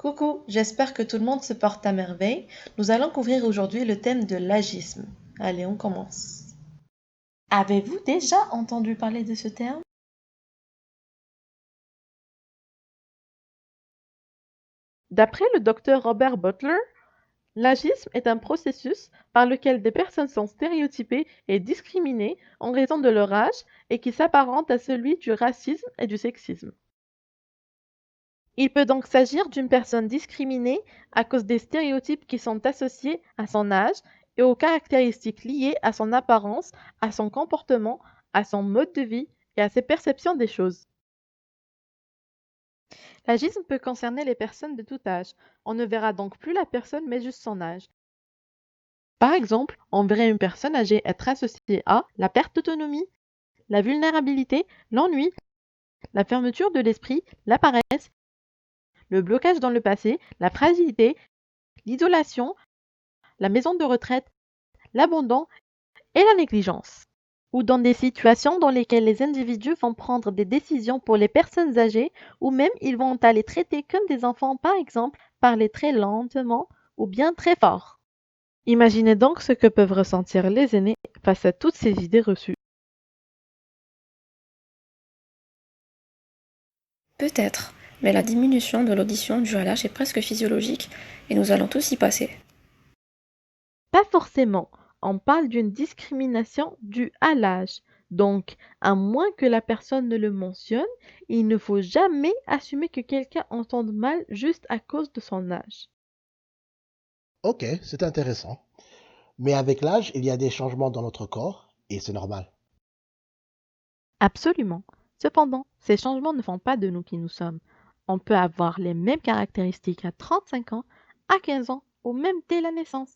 Coucou, j'espère que tout le monde se porte à merveille. Nous allons couvrir aujourd'hui le thème de l'agisme. Allez, on commence. Avez-vous déjà entendu parler de ce terme? D'après le docteur Robert Butler, l'agisme est un processus par lequel des personnes sont stéréotypées et discriminées en raison de leur âge et qui s'apparente à celui du racisme et du sexisme. Il peut donc s'agir d'une personne discriminée à cause des stéréotypes qui sont associés à son âge et aux caractéristiques liées à son apparence, à son comportement, à son mode de vie et à ses perceptions des choses. L'agisme peut concerner les personnes de tout âge. On ne verra donc plus la personne mais juste son âge. Par exemple, on verrait une personne âgée être associée à la perte d'autonomie, la vulnérabilité, l'ennui, la fermeture de l'esprit, la paresse, le blocage dans le passé, la fragilité, l'isolation, la maison de retraite, l'abandon et la négligence. Ou dans des situations dans lesquelles les individus vont prendre des décisions pour les personnes âgées ou même ils vont les traiter comme des enfants, par exemple, parler très lentement ou bien très fort. Imaginez donc ce que peuvent ressentir les aînés face à toutes ces idées reçues. Peut-être, mais la diminution de l'audition due à l'âge est presque physiologique et nous allons tous y passer. Pas forcément, on parle d'une discrimination due à l'âge. Donc, à moins que la personne ne le mentionne, il ne faut jamais assumer que quelqu'un entende mal juste à cause de son âge. Ok, c'est intéressant. Mais avec l'âge, il y a des changements dans notre corps et c'est normal. Absolument. Cependant, ces changements ne font pas de nous qui nous sommes. On peut avoir les mêmes caractéristiques à 35 ans, à 15 ans ou même dès la naissance.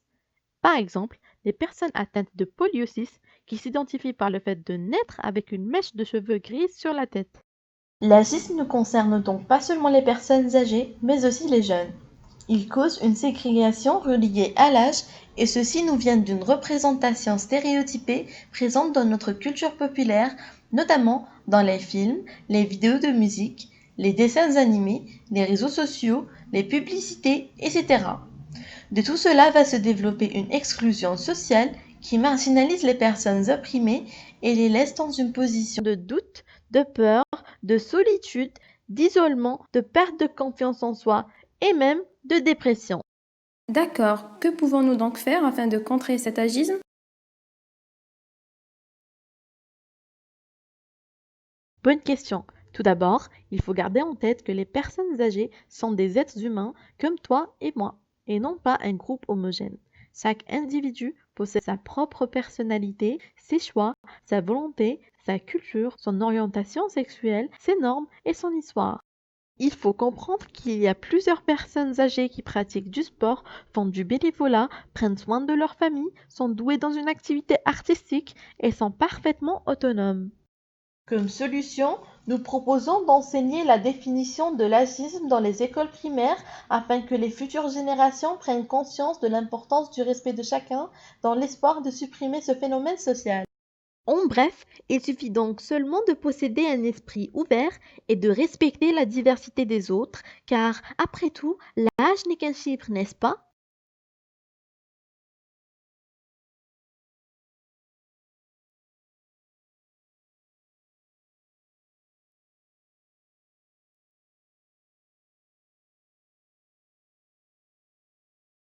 Par exemple, les personnes atteintes de poliosis qui s'identifient par le fait de naître avec une mèche de cheveux grise sur la tête. L'agisme ne concerne donc pas seulement les personnes âgées, mais aussi les jeunes. Il cause une ségrégation reliée à l'âge et ceci nous vient d'une représentation stéréotypée présente dans notre culture populaire, notamment dans les films, les vidéos de musique, les dessins animés, les réseaux sociaux, les publicités, etc. De tout cela va se développer une exclusion sociale qui marginalise les personnes opprimées et les laisse dans une position De doute, de peur, de solitude, d'isolement, de perte de confiance en soi et même de dépression. D'accord, que pouvons-nous donc faire afin de contrer cet agisme? Bonne question. Tout d'abord, il faut garder en tête que les personnes âgées sont des êtres humains comme toi et moi, et non pas un groupe homogène. Chaque individu possède sa propre personnalité, ses choix, sa volonté, sa culture, son orientation sexuelle, ses normes et son histoire. Il faut comprendre qu'il y a plusieurs personnes âgées qui pratiquent du sport, font du bénévolat, prennent soin de leur famille, sont douées dans une activité artistique et sont parfaitement autonomes. Comme solution, nous proposons d'enseigner la définition de l'agisme dans les écoles primaires afin que les futures générations prennent conscience de l'importance du respect de chacun dans l'espoir de supprimer ce phénomène social. En bref, il suffit donc seulement de posséder un esprit ouvert et de respecter la diversité des autres, car après tout, l'âge n'est qu'un chiffre, n'est-ce pas?